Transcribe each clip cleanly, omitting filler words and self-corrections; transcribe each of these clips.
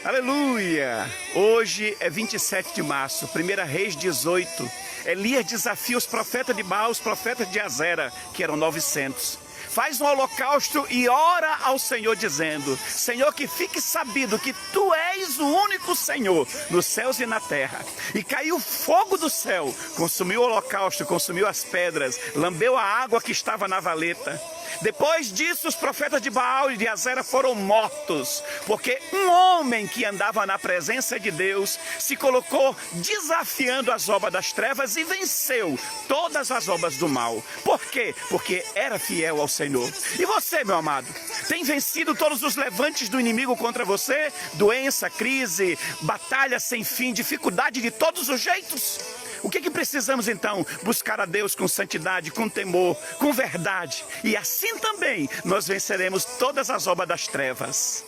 Aleluia! Hoje é 27 de março, 1 Reis 18. Elias desafia os profetas de Baal, os profetas de Azera, que eram 900. Faz um holocausto e ora ao Senhor dizendo: Senhor, que fique sabido que Tu és o único Senhor nos céus e na terra. E caiu fogo do céu, consumiu o holocausto, consumiu as pedras, lambeu a água que estava na valeta. Depois disso, os profetas de Baal e de Azera foram mortos, porque um homem que andava na presença de Deus se colocou desafiando as obras das trevas e venceu todas as obras do mal. Por quê? Porque era fiel ao Senhor. E você, meu amado, tem vencido todos os levantes do inimigo contra você? Doença, crise, batalha sem fim, dificuldade de todos os jeitos? O que precisamos então? Buscar a Deus com santidade, com temor, com verdade. E assim também nós venceremos todas as obras das trevas.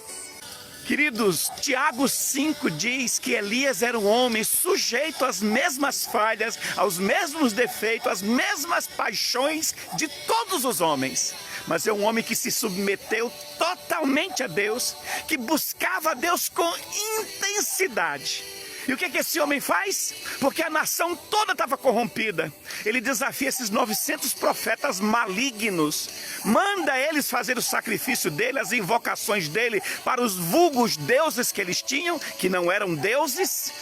Queridos, Tiago 5 diz que Elias era um homem sujeito às mesmas falhas, aos mesmos defeitos, às mesmas paixões de todos os homens. Mas é um homem que se submeteu totalmente a Deus, que buscava a Deus com intensidade. E o que esse homem faz? Porque a nação toda estava corrompida. Ele desafia esses 900 profetas malignos. Manda eles fazer o sacrifício dele, as invocações dele para os vulgos deuses que eles tinham, que não eram deuses.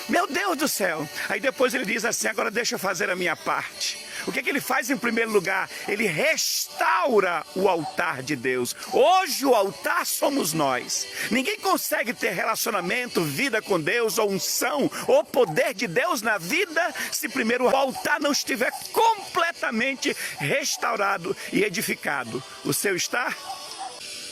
Meu Deus do céu! Aí depois ele diz assim: agora deixa eu fazer a minha parte. O que ele faz em primeiro lugar? Ele restaura o altar de Deus. Hoje o altar somos nós. Ninguém consegue ter relacionamento, vida com Deus, ou unção, ou poder de Deus na vida, se primeiro o altar não estiver completamente restaurado e edificado. O seu está?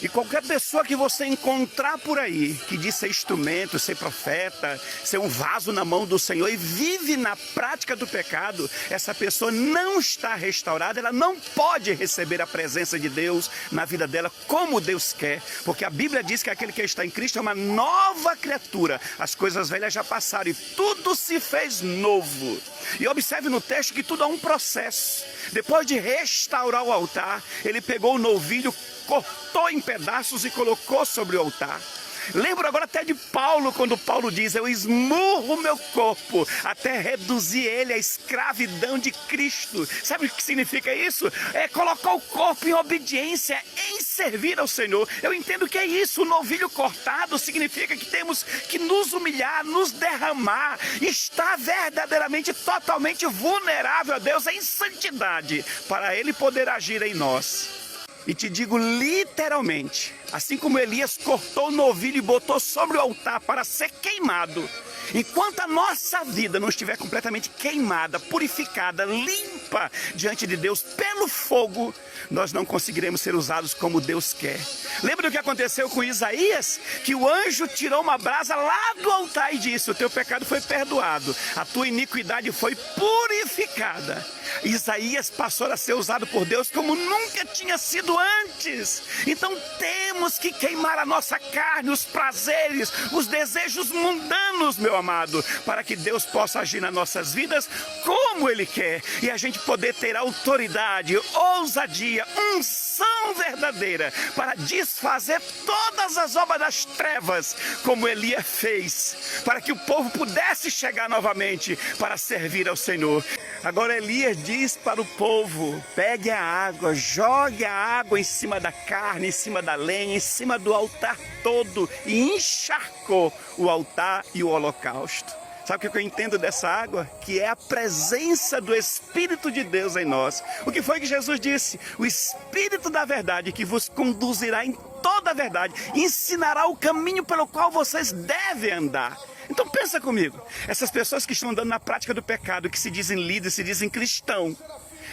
E qualquer pessoa que você encontrar por aí, que diz ser instrumento, ser profeta, ser um vaso na mão do Senhor e vive na prática do pecado, essa pessoa não está restaurada, ela não pode receber a presença de Deus na vida dela como Deus quer, porque a Bíblia diz que aquele que está em Cristo é uma nova criatura, as coisas velhas já passaram e tudo se fez novo. E observe no texto que tudo é um processo. Depois de restaurar o altar, ele pegou o novilho, cortou em pedaços e colocou sobre o altar. Lembro agora até de Paulo, quando Paulo diz: eu esmurro meu corpo até reduzir ele à escravidão de Cristo. Sabe o que significa isso? É colocar o corpo em obediência, em servir ao Senhor. Eu entendo que é isso. O novilho cortado significa que temos que nos humilhar, nos derramar, estar verdadeiramente, totalmente vulnerável a Deus em santidade, para Ele poder agir em nós. E te digo literalmente, assim como Elias cortou o novilho e botou sobre o altar para ser queimado, enquanto a nossa vida não estiver completamente queimada, purificada, limpa diante de Deus pelo fogo, nós não conseguiremos ser usados como Deus quer. Lembra do que aconteceu com Isaías? Que o anjo tirou uma brasa lá do altar e disse: o teu pecado foi perdoado, a tua iniquidade foi purificada. Isaías passou a ser usado por Deus como nunca tinha sido antes. Então temos que queimar a nossa carne, os prazeres, os desejos mundanos, meu amado, para que Deus possa agir nas nossas vidas como Ele quer, e a gente poder ter autoridade, ousadia, unção verdadeira para desfazer todas as obras das trevas, como Elias fez, para que o povo pudesse chegar novamente para servir ao Senhor. Agora Elias diz para o povo: pegue a água, jogue a água em cima da carne, em cima da lenha, em cima do altar todo, e encharcou o altar e o holocausto. Sabe o que eu entendo dessa água? Que é a presença do Espírito de Deus em nós. O que foi que Jesus disse? O Espírito da verdade que vos conduzirá em toda a verdade, ensinará o caminho pelo qual vocês devem andar. Então pensa comigo, essas pessoas que estão andando na prática do pecado, que se dizem líderes, se dizem cristão,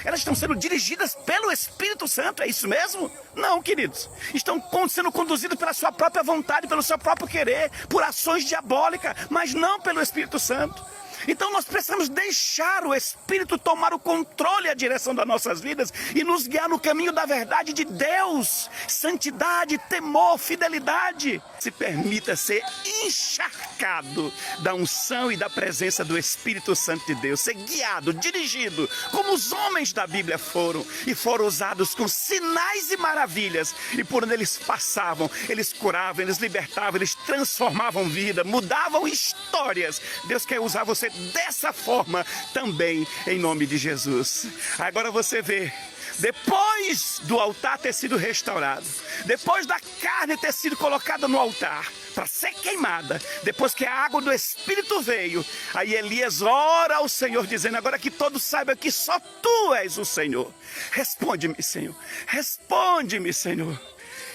elas estão sendo dirigidas pelo Espírito Santo, é isso mesmo? Não, queridos. Estão sendo conduzidos pela sua própria vontade, pelo seu próprio querer, por ações diabólicas, mas não pelo Espírito Santo. Então nós precisamos deixar o Espírito tomar o controle e a direção das nossas vidas e nos guiar no caminho da verdade de Deus. Santidade, temor, fidelidade. Se permita ser encharcado cercado da unção e da presença do Espírito Santo de Deus, ser guiado, dirigido, como os homens da Bíblia foram, e foram usados com sinais e maravilhas, e por onde eles passavam, eles curavam, eles libertavam, eles transformavam vida, mudavam histórias. Deus quer usar você dessa forma também, em nome de Jesus. Agora você vê, depois do altar ter sido restaurado, depois da carne ter sido colocada no altar para ser queimada, depois que a água do Espírito veio, aí Elias ora ao Senhor dizendo: agora que todos saibam que só Tu és o Senhor, responde-me, Senhor, responde-me, Senhor.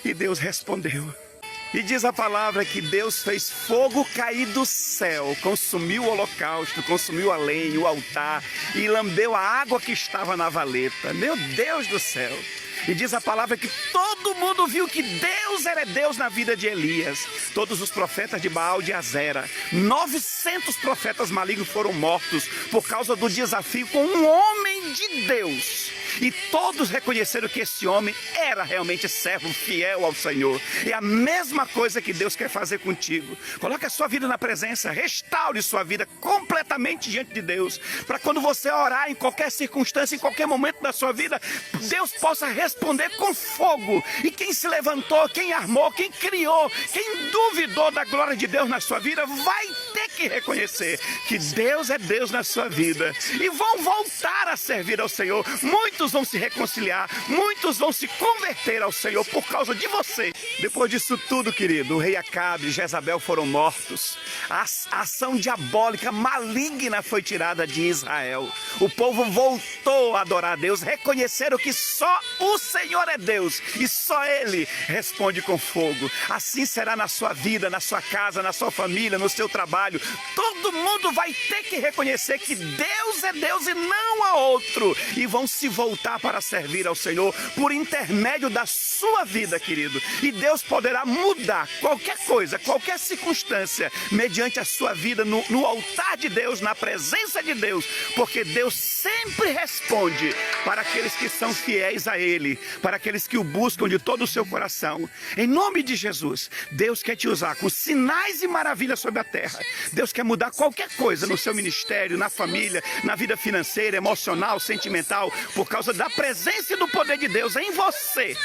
E Deus respondeu. E diz a palavra que Deus fez fogo cair do céu, consumiu o holocausto, consumiu a lenha, o altar, e lambeu a água que estava na valeta. Meu Deus do céu! E diz a palavra que todo mundo viu que Deus era Deus na vida de Elias. Todos os profetas de Baal de Azera, 900 profetas malignos foram mortos por causa do desafio com um homem de Deus. E todos reconheceram que esse homem era realmente servo fiel ao Senhor. É a mesma coisa que Deus quer fazer contigo. Coloque a sua vida na presença, restaure sua vida completamente diante de Deus, para quando você orar em qualquer circunstância, em qualquer momento da sua vida, Deus possa responder com fogo. E quem se levantou, quem armou, quem criou, quem duvidou da glória de Deus na sua vida, vai ter que reconhecer que Deus é Deus na sua vida. E vão voltar a servir ao Senhor. Muitos vão se reconciliar, muitos vão se converter ao Senhor por causa de você. Depois disso tudo, querido, o rei Acabe e Jezabel foram mortos. A ação diabólica maligna foi tirada de Israel. O povo voltou a adorar a Deus, reconheceram que só o Senhor é Deus e só Ele responde com fogo. Assim será na sua vida, na sua casa, na sua família, no seu trabalho. Todo mundo vai ter que reconhecer que Deus é Deus e não há outro, e vão se voltar para servir ao Senhor por intermédio da sua vida, querido. E Deus poderá mudar qualquer coisa, qualquer circunstância, mediante a sua vida no altar de Deus, na presença de Deus, porque Deus sempre responde para aqueles que são fiéis a Ele, para aqueles que o buscam de todo o seu coração. Em nome de Jesus, Deus quer te usar com sinais e maravilhas sobre a terra. Deus quer mudar qualquer coisa no seu ministério, na família, na vida financeira, emocional, sentimental, por causa da presença e do poder de Deus em você.